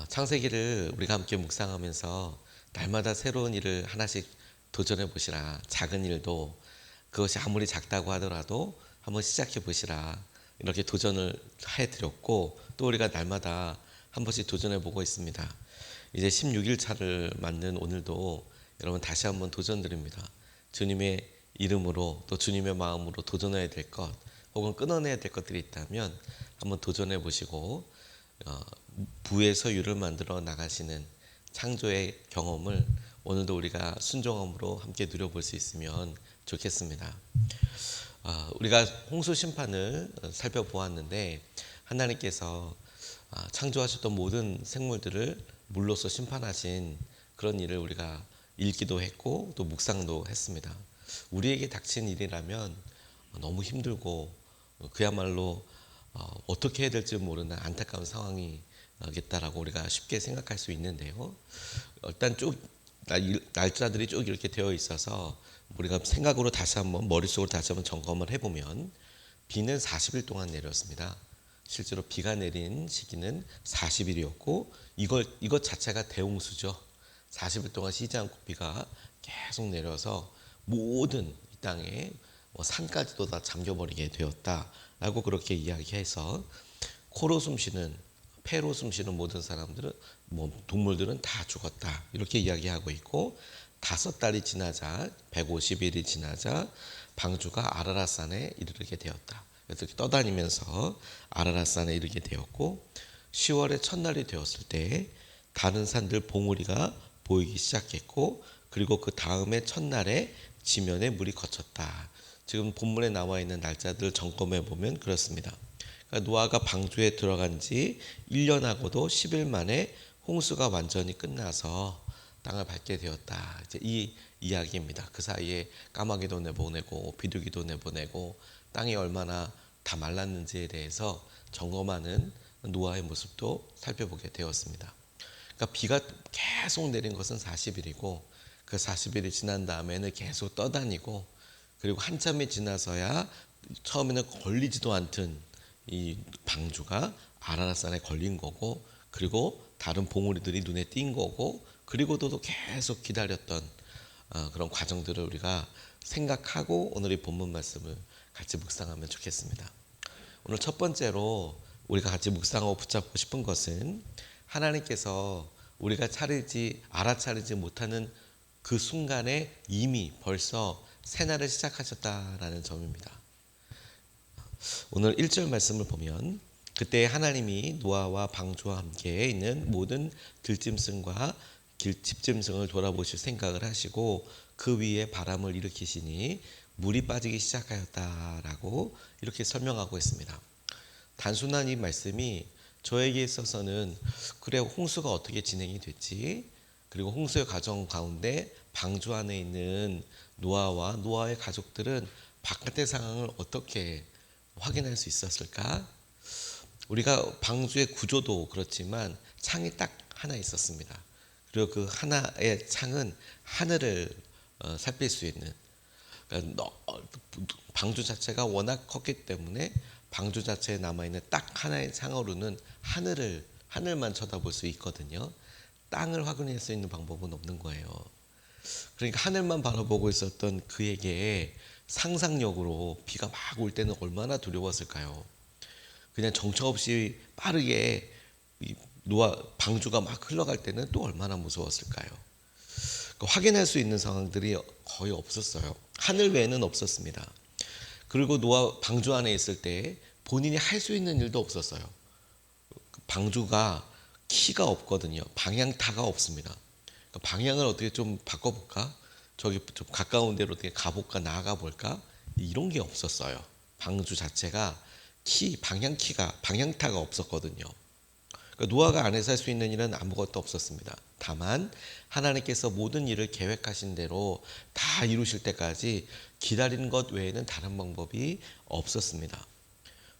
창세기를 우리가 함께 묵상하면서 날마다 새로운 일을 하나씩 도전해 보시라. 작은 일도 그것이 아무리 작다고 하더라도 한번 시작해 보시라. 이렇게 도전을 해 드렸고, 또 우리가 날마다 한 번씩 도전해 보고 있습니다. 이제 16일 차를 맞는 오늘도 여러분 다시 한번 도전 드립니다. 주님의 이름으로 또 주님의 마음으로 도전해야 될 것, 혹은 끊어내야 될 것들이 있다면 한번 도전해 보시고, 부에서 유를 만들어 나가시는 창조의 경험을 오늘도 우리가 순종함으로 함께 누려볼 수 있으면 좋겠습니다. 우리가 홍수 심판을 살펴보았는데, 하나님께서 창조하셨던 모든 생물들을 물로서 심판하신 그런 일을 우리가 읽기도 했고 또 묵상도 했습니다. 우리에게 닥친 일이라면 너무 힘들고 그야말로 어떻게 해야 될지 모르는 안타까운 상황이겠다라고 우리가 쉽게 생각할 수 있는데요. 일단 쭉 날짜들이 쭉 이렇게 되어 있어서 우리가 생각으로 다시 한번 머릿속으로 다시 한번 점검을 해보면, 비는 40일 동안 내렸습니다. 실제로 비가 내린 시기는 40일이었고 이것 자체가 대홍수죠. 40일 동안 쉬지 않고 비가 계속 내려서 모든 이 땅에 산까지도 다 잠겨버리게 되었다라고 그렇게 이야기해서, 코로 숨쉬는 폐로 숨쉬는 모든 사람들은 동물들은 다 죽었다 이렇게 이야기하고 있고, 5달이 지나자 150일이 지나자 방주가 아라랏산에 이르게 되었다. 그래서 이렇게 떠다니면서 아라랏산에 이르게 되었고, 10월의 첫날이 되었을 때 다른 산들 봉우리가 보이기 시작했고, 그리고 그 다음에 첫날에 지면에 물이 거쳤다. 지금 본문에 나와 있는 날짜들 점검해 보면 그렇습니다. 그러니까 노아가 방주에 들어간 지 1년하고도 10일 만에 홍수가 완전히 끝나서 땅을 밟게 되었다. 이제 이 이야기입니다. 그 사이에 까마귀도 내보내고 비둘기도 내보내고 땅이 얼마나 다 말랐는지에 대해서 점검하는 노아의 모습도 살펴보게 되었습니다. 그러니까 비가 계속 내린 것은 40일이고, 그 40일이 지난 다음에는 계속 떠다니고, 그리고 한참이 지나서야 처음에는 걸리지도 않던 이 방주가 아라랏산에 걸린 거고, 그리고 다른 봉우리들이 눈에 띈 거고, 그리고도 계속 기다렸던 그런 과정들을 우리가 생각하고 오늘 이 본문 말씀을 같이 묵상하면 좋겠습니다. 오늘 첫 번째로 우리가 같이 묵상하고 붙잡고 싶은 것은, 하나님께서 우리가 알아차리지 못하는 그 순간에 이미 벌써 새날을 시작하셨다라는 점입니다. 오늘 1절 말씀을 보면, 그때 하나님이 노아와 방주와 함께 있는 모든 들짐승과 집짐승을 돌아보실 생각을 하시고 그 위에 바람을 일으키시니 물이 빠지기 시작하였다라고 이렇게 설명하고 있습니다. 단순한 이 말씀이 저에게 있어서는, 그래 홍수가 어떻게 진행이 됐지? 그리고 홍수의 과정 가운데 방주 안에 있는 노아와 노아의 가족들은 바깥의 상황을 어떻게 확인할 수 있었을까? 우리가 방주의 구조도 그렇지만 창이 딱 하나 있었습니다. 그리고 그 하나의 창은 하늘을 살필 수 있는, 그러니까 방주 자체가 워낙 컸기 때문에 방주 자체에 남아있는 딱 하나의 창으로는 하늘만 쳐다볼 수 있거든요. 땅을 확인할 수 있는 방법은 없는 거예요. 그러니까 하늘만 바라보고 있었던 그에게 상상력으로 비가 막 올 때는 얼마나 두려웠을까요? 그냥 정처 없이 빠르게 방주가 막 흘러갈 때는 또 얼마나 무서웠을까요? 확인할 수 있는 상황들이 거의 없었어요. 하늘 외에는 없었습니다. 그리고 노아 방주 안에 있을 때 본인이 할 수 있는 일도 없었어요. 방주가 키가 없거든요. 방향타가 없습니다. 방향을 어떻게 좀 바꿔볼까? 저기 좀 가까운 데로 어떻게 가볼까? 나아가 볼까? 이런 게 없었어요. 방주 자체가 방향타가 없었거든요. 그러니까 노아가 안에서 할 수 있는 일은 아무것도 없었습니다. 다만 하나님께서 모든 일을 계획하신 대로 다 이루실 때까지 기다리는 것 외에는 다른 방법이 없었습니다.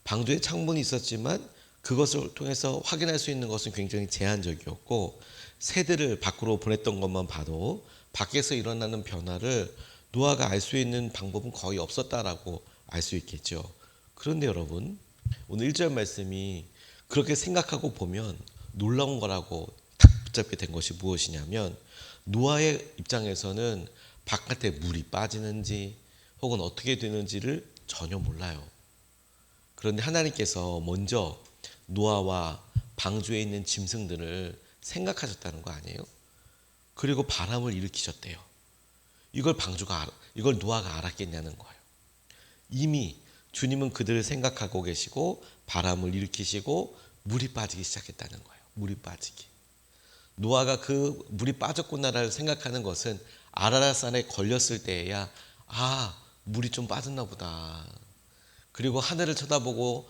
방주에 창문이 있었지만 그것을 통해서 확인할 수 있는 것은 굉장히 제한적이었고, 새들을 밖으로 보냈던 것만 봐도 밖에서 일어나는 변화를 노아가 알 수 있는 방법은 거의 없었다라고 알 수 있겠죠. 그런데 여러분, 오늘 1절 말씀이 그렇게 생각하고 보면 놀라운 거라고 딱 붙잡게 된 것이 무엇이냐면 노아의 입장에서는 바깥에 물이 빠지는지 혹은 어떻게 되는지를 전혀 몰라요. 그런데 하나님께서 먼저 노아와 방주에 있는 짐승들을 생각하셨다는 거 아니에요? 그리고 바람을 일으키셨대요. 이걸 노아가 알았겠냐는 거예요. 이미 주님은 그들을 생각하고 계시고 바람을 일으키시고 물이 빠지기 시작했다는 거예요. 물이 빠지기. 노아가 그 물이 빠졌구나를 생각하는 것은 아라랏산에 걸렸을 때에야 물이 좀 빠졌나 보다. 그리고 하늘을 쳐다보고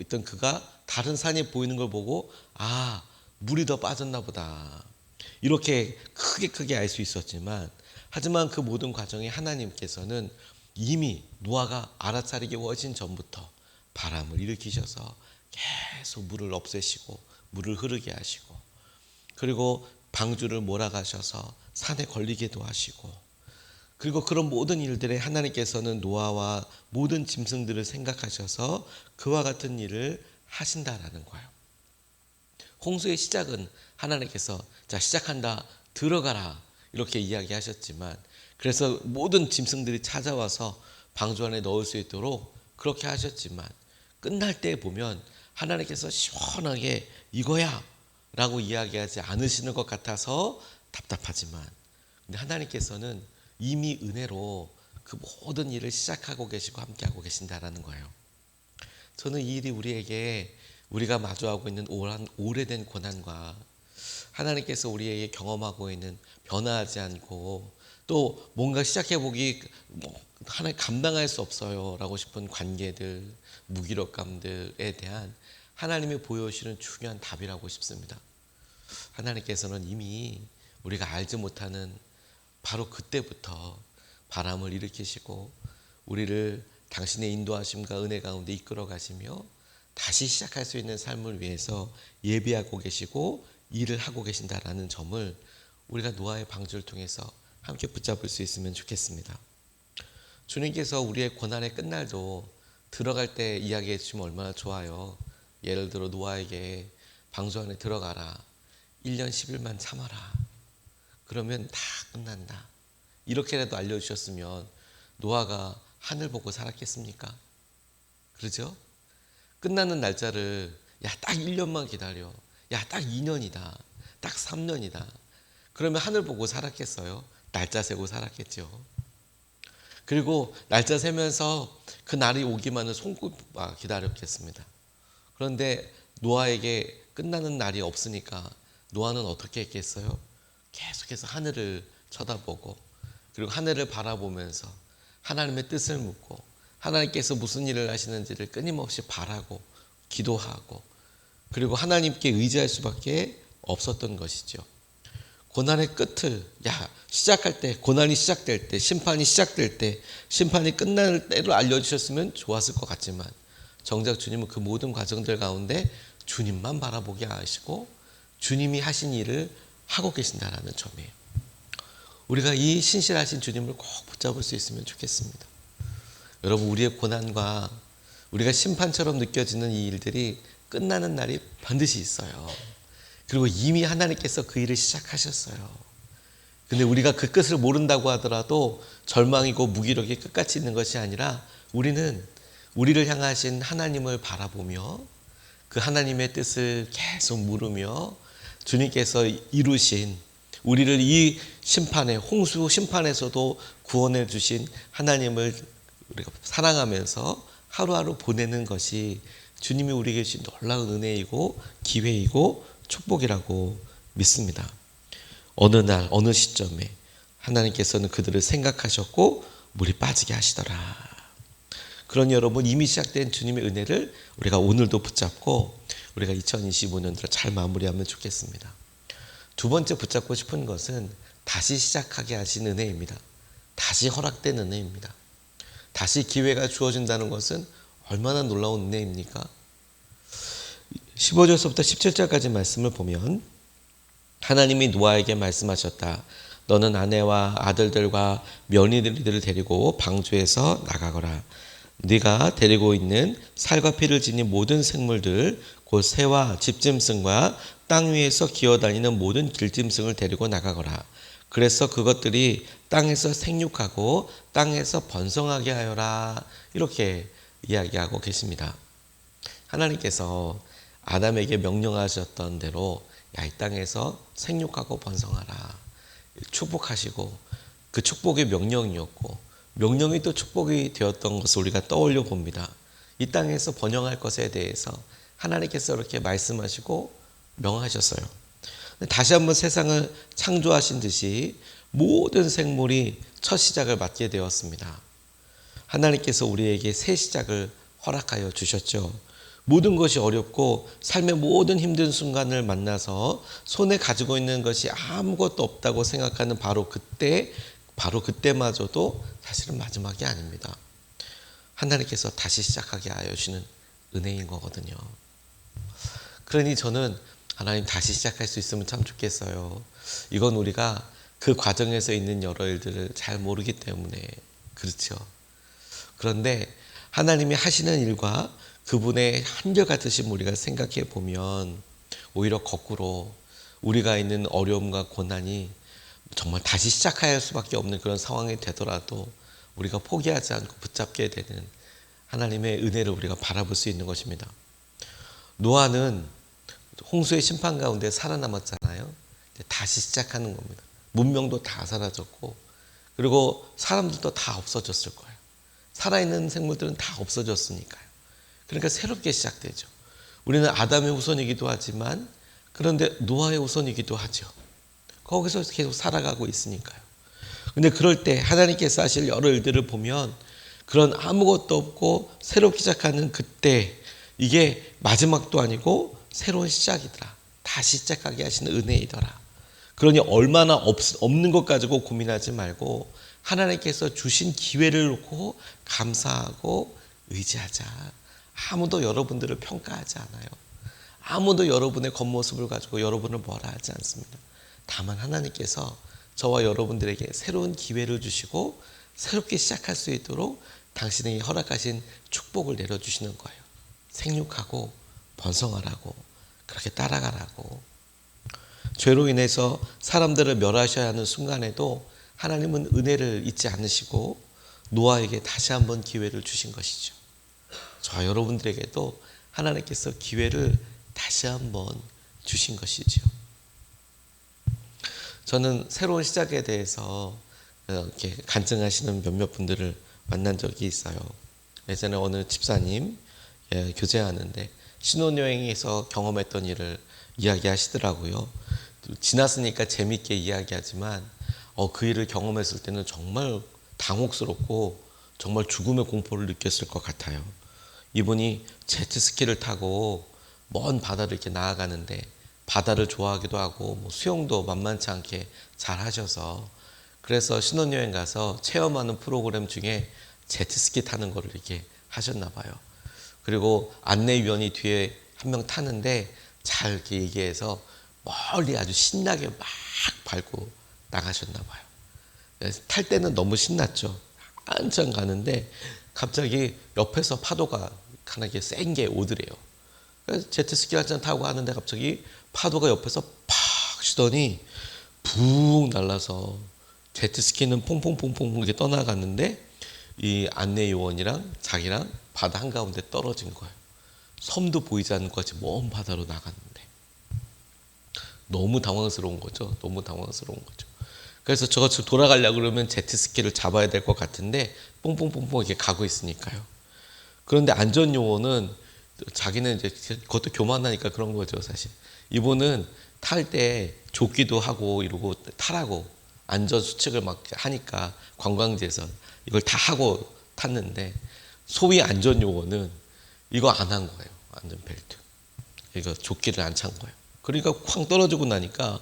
있던 그가 다른 산이 보이는 걸 보고 물이 더 빠졌나 보다. 이렇게 크게 알 수 있었지만 하지만 그 모든 과정에 하나님께서는 이미 노아가 알아차리기 훨씬 전부터 바람을 일으키셔서 계속 물을 없애시고 물을 흐르게 하시고 그리고 방주를 몰아가셔서 산에 걸리게도 하시고 그리고 그런 모든 일들에 하나님께서는 노아와 모든 짐승들을 생각하셔서 그와 같은 일을 하신다라는 거예요. 홍수의 시작은 하나님께서 자 시작한다 들어가라 이렇게 이야기하셨지만 그래서 모든 짐승들이 찾아와서 방주 안에 넣을 수 있도록 그렇게 하셨지만 끝날 때 보면 하나님께서 시원하게 이거야 라고 이야기하지 않으시는 것 같아서 답답하지만 근데 하나님께서는 이미 은혜로 그 모든 일을 시작하고 계시고 함께하고 계신다라는 거예요. 저는 이 일이 우리가 마주하고 있는 오래된 고난과 하나님께서 우리에게 경험하고 있는 변화하지 않고 또 뭔가 시작해보기 하나님 감당할 수 없어요 라고 싶은 관계들 무기력감들에 대한 하나님이 보여주시는 중요한 답이라고 싶습니다. 하나님께서는 이미 우리가 알지 못하는 바로 그때부터 바람을 일으키시고 우리를 당신의 인도하심과 은혜 가운데 이끌어 가시며 다시 시작할 수 있는 삶을 위해서 예비하고 계시고 일을 하고 계신다라는 점을 우리가 노아의 방주를 통해서 함께 붙잡을 수 있으면 좋겠습니다. 주님께서 우리의 고난의 끝날도 들어갈 때 이야기해 주시면 얼마나 좋아요. 예를 들어 노아에게 방주 안에 들어가라. 1년 10일만 참아라. 그러면 다 끝난다. 이렇게라도 알려주셨으면 노아가 하늘 보고 살았겠습니까? 그러죠? 끝나는 날짜를 딱 1년만 기다려. 딱 2년이다. 딱 3년이다. 그러면 하늘 보고 살았겠어요? 날짜 세고 살았겠죠. 그리고 날짜 세면서 그 날이 오기만을 손꼽아 기다렸겠습니다. 그런데 노아에게 끝나는 날이 없으니까 노아는 어떻게 했겠어요? 계속해서 하늘을 쳐다보고 그리고 하늘을 바라보면서 하나님의 뜻을 묻고 하나님께서 무슨 일을 하시는지를 끊임없이 바라고 기도하고 그리고 하나님께 의지할 수밖에 없었던 것이죠. 고난의 끝을 시작할 때 고난이 시작될 때 심판이 시작될 때 심판이 끝날 때로 알려주셨으면 좋았을 것 같지만 정작 주님은 그 모든 과정들 가운데 주님만 바라보게 하시고 주님이 하신 일을 하고 계신다라는 점이에요. 우리가 이 신실하신 주님을 꼭 붙잡을 수 있으면 좋겠습니다. 여러분 우리의 고난과 우리가 심판처럼 느껴지는 이 일들이 끝나는 날이 반드시 있어요. 그리고 이미 하나님께서 그 일을 시작하셨어요. 근데 우리가 그 끝을 모른다고 하더라도 절망이고 무기력이 끝까지 있는 것이 아니라 우리는 우리를 향하신 하나님을 바라보며 그 하나님의 뜻을 계속 물으며 주님께서 이루신 우리를 이 심판에 홍수 심판에서도 구원해 주신 하나님을 우리가 사랑하면서 하루하루 보내는 것이 주님이 우리에게 주신 놀라운 은혜이고 기회이고 축복이라고 믿습니다. 어느 날 어느 시점에 하나님께서는 그들을 생각하셨고 물이 빠지게 하시더라. 그러니 여러분 이미 시작된 주님의 은혜를 우리가 오늘도 붙잡고 우리가 2025년도를 잘 마무리하면 좋겠습니다. 두 번째 붙잡고 싶은 것은 다시 시작하게 하신 은혜입니다. 다시 허락된 은혜입니다. 다시 기회가 주어진다는 것은 얼마나 놀라운 은혜입니까? 15절부터 17절까지 말씀을 보면 하나님이 노아에게 말씀하셨다. 너는 아내와 아들들과 며느리들을 데리고 방주에서 나가거라. 네가 데리고 있는 살과 피를 지닌 모든 생물들 곧 새와 집짐승과 땅 위에서 기어다니는 모든 길짐승을 데리고 나가거라. 그래서 그것들이 땅에서 생육하고 땅에서 번성하게 하여라. 이렇게 이야기하고 계십니다. 하나님께서 아담에게 명령하셨던 대로 야, 이 땅에서 생육하고 번성하라. 축복하시고 그 축복이 명령이었고 명령이 또 축복이 되었던 것을 우리가 떠올려 봅니다. 이 땅에서 번영할 것에 대해서 하나님께서 이렇게 말씀하시고 명하셨어요. 다시 한번 세상을 창조하신 듯이 모든 생물이 첫 시작을 맞게 되었습니다. 하나님께서 우리에게 새 시작을 허락하여 주셨죠. 모든 것이 어렵고 삶의 모든 힘든 순간을 만나서 손에 가지고 있는 것이 아무것도 없다고 생각하는 바로 그때마저도 사실은 마지막이 아닙니다. 하나님께서 다시 시작하게 하여 주시는 은혜인 거거든요. 그러니 저는 하나님 다시 시작할 수 있으면 참 좋겠어요. 이건 우리가 그 과정에서 있는 여러 일들을 잘 모르기 때문에 그렇죠. 그런데 하나님이 하시는 일과 그분의 한결같으신 우리가 생각해 보면 오히려 거꾸로 우리가 있는 어려움과 고난이 정말 다시 시작해야 할 수밖에 없는 그런 상황이 되더라도 우리가 포기하지 않고 붙잡게 되는 하나님의 은혜를 우리가 바라볼 수 있는 것입니다. 노아는 홍수의 심판 가운데 살아남았잖아요. 다시 시작하는 겁니다. 문명도 다 사라졌고 그리고 사람들도 다 없어졌을 거예요. 살아있는 생물들은 다 없어졌으니까요. 그러니까 새롭게 시작되죠. 우리는 아담의 후손이기도 하지만 그런데 노아의 후손이기도 하죠. 거기서 계속 살아가고 있으니까요. 근데 그럴 때 하나님께서 하실 여러 일들을 보면 그런 아무것도 없고 새롭게 시작하는 그때 이게 마지막도 아니고 새로운 시작이더라. 다시 시작하게 하시는 은혜이더라. 그러니 얼마나 없는 것 가지고 고민하지 말고 하나님께서 주신 기회를 놓고 감사하고 의지하자. 아무도 여러분들을 평가하지 않아요. 아무도 여러분의 겉모습을 가지고 여러분을 뭐라 하지 않습니다. 다만 하나님께서 저와 여러분들에게 새로운 기회를 주시고 새롭게 시작할 수 있도록 당신에게 허락하신 축복을 내려주시는 거예요. 생육하고 번성하라고 그렇게 따라가라고. 죄로 인해서 사람들을 멸하셔야 하는 순간에도 하나님은 은혜를 잊지 않으시고 노아에게 다시 한번 기회를 주신 것이죠. 저와 여러분들에게도 하나님께서 기회를 다시 한번 주신 것이죠. 저는 새로운 시작에 대해서 이렇게 간증하시는 몇몇 분들을 만난 적이 있어요. 예전에 어느 집사님 교제하는데 신혼여행에서 경험했던 일을 이야기하시더라고요. 지났으니까 재밌게 이야기하지만 그 일을 경험했을 때는 정말 당혹스럽고 정말 죽음의 공포를 느꼈을 것 같아요. 이분이 제트스키를 타고 먼 바다를 이렇게 나아가는데 바다를 좋아하기도 하고 수영도 만만치 않게 잘 하셔서 그래서 신혼여행 가서 체험하는 프로그램 중에 제트스키 타는 거를 이렇게 하셨나 봐요. 그리고 안내위원이 뒤에 한 명 타는데 잘 이렇게 얘기해서 멀리 아주 신나게 막 밟고 나가셨나 봐요. 탈 때는 너무 신났죠. 한참 가는데 갑자기 옆에서 파도가 하나게 센 게 오더래요. 그래서 제트스키 한잔 타고 하는데 갑자기 파도가 옆에서 팍 치더니 붕 날라서 제트스키는 퐁퐁퐁퐁 이렇게 떠나갔는데 이 안내요원이랑 자기랑 바다 한가운데 떨어진 거예요. 섬도 보이지 않는 것 같이 먼 바다로 나갔는데 너무 당황스러운 거죠. 너무 당황스러운 거죠. 그래서 저거 돌아가려고 그러면 제트스키를 잡아야 될 것 같은데 뽕뽕뽕뽕 이렇게 가고 있으니까요. 그런데 안전요원은 자기는 이제 그것도 교만하니까 그런 거죠, 사실. 이분은 탈 때 조끼도 하고 이러고 타라고 안전수칙을 막 하니까 관광지에서 이걸 다 하고 탔는데 소위 안전요원은 이거 안 한 거예요. 안전벨트. 이거 조끼를 안 찬 거예요. 그러니까 쾅 떨어지고 나니까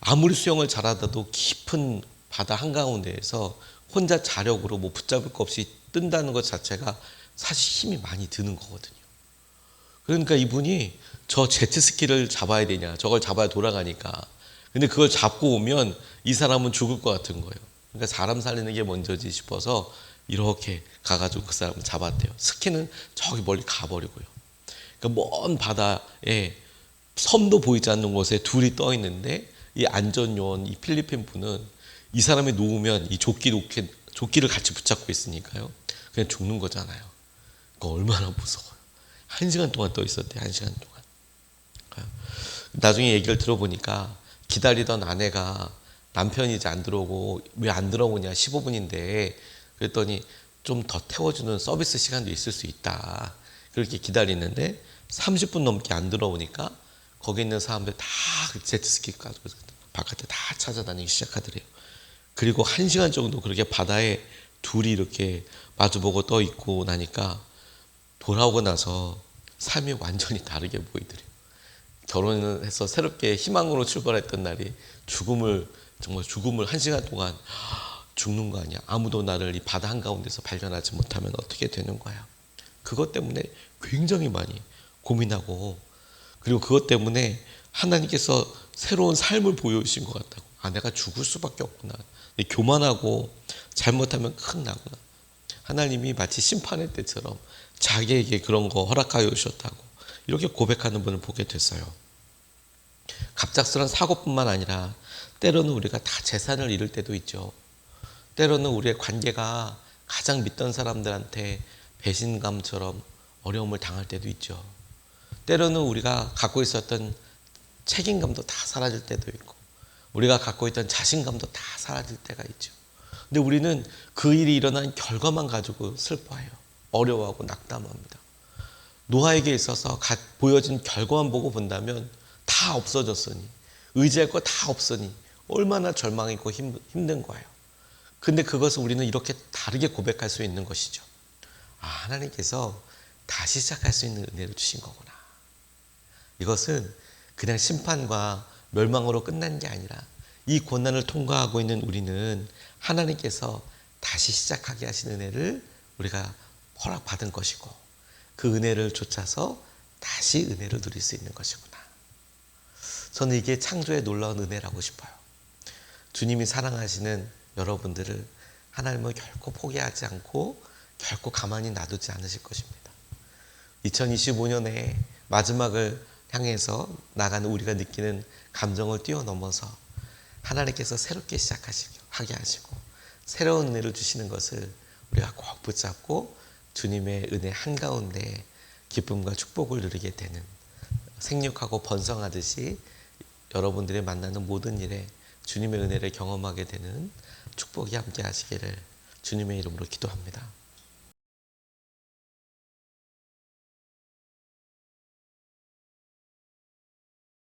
아무리 수영을 잘하다도 깊은 바다 한가운데에서 혼자 자력으로 붙잡을 거 없이 뜬다는 것 자체가 사실 힘이 많이 드는 거거든요. 그러니까 이분이 저 제트스키를 잡아야 되냐, 저걸 잡아야 돌아가니까. 근데 그걸 잡고 오면 이 사람은 죽을 것 같은 거예요. 그러니까 사람 살리는 게 먼저지 싶어서 이렇게 가가지고 그 사람을 잡았대요. 스키는 저기 멀리 가버리고요. 그러니까 먼 바다에 섬도 보이지 않는 곳에 둘이 떠 있는데 이 안전요원 이 필리핀 분은 이 사람이 놓으면 이 조끼를 같이 붙잡고 있으니까요. 그냥 죽는 거잖아요. 그거 얼마나 무서워요. 1시간 동안 떠 있었대. 1시간 동안. 나중에 얘기를 들어보니까 기다리던 아내가 남편이 이제 안 들어오고 왜 안 들어오냐 15분인데 그랬더니 좀 더 태워주는 서비스 시간도 있을 수 있다. 그렇게 기다리는데 30분 넘게 안 들어오니까 거기 있는 사람들 다 제트스키 가지고 바깥에 다 찾아다니기 시작하더래요. 그리고 1시간 정도 그렇게 바다에 둘이 이렇게 마주보고 떠 있고 나니까 돌아오고 나서 삶이 완전히 다르게 보이더래요. 결혼을 해서 새롭게 희망으로 출발했던 날이 죽음을 1시간 동안 죽는 거 아니야. 아무도 나를 이 바다 한가운데서 발견하지 못하면 어떻게 되는 거야. 그것 때문에 굉장히 많이 고민하고 그리고 그것 때문에 하나님께서 새로운 삶을 보여주신 것 같다고. 아, 내가 죽을 수밖에 없구나. 교만하고 잘못하면 큰일 나구나. 하나님이 마치 심판의 때처럼 자기에게 그런 거 허락하여 주셨다고 이렇게 고백하는 분을 보게 됐어요. 갑작스런 사고뿐만 아니라 때로는 우리가 다 재산을 잃을 때도 있죠. 때로는 우리의 관계가 가장 믿던 사람들한테 배신감처럼 어려움을 당할 때도 있죠. 때로는 우리가 갖고 있었던 책임감도 다 사라질 때도 있고 우리가 갖고 있던 자신감도 다 사라질 때가 있죠. 근데 우리는 그 일이 일어난 결과만 가지고 슬퍼해요. 어려워하고 낙담합니다. 노아에게 있어서 보여진 결과만 보고 본다면 다 없어졌으니 의지할 거 다 없으니 얼마나 절망이고 힘든 거예요. 근데 그것을 우리는 이렇게 다르게 고백할 수 있는 것이죠. 아, 하나님께서 다시 시작할 수 있는 은혜를 주신 거구나. 이것은 그냥 심판과 멸망으로 끝난 게 아니라 이 고난을 통과하고 있는 우리는 하나님께서 다시 시작하게 하신 은혜를 우리가 허락받은 것이고 그 은혜를 좇아서 다시 은혜를 누릴 수 있는 것이구나. 저는 이게 창조의 놀라운 은혜라고 싶어요. 주님이 사랑하시는 여러분들을 하나님은 결코 포기하지 않고 결코 가만히 놔두지 않으실 것입니다. 2025년에 마지막을 향해서 나가는 우리가 느끼는 감정을 뛰어넘어서 하나님께서 새롭게 시작하게 하시고 새로운 은혜를 주시는 것을 우리가 꼭 붙잡고 주님의 은혜 한가운데 기쁨과 축복을 누리게 되는 생육하고 번성하듯이 여러분들이 만나는 모든 일에 주님의 은혜를 경험하게 되는 축복이 함께 하시기를 주님의 이름으로 기도합니다.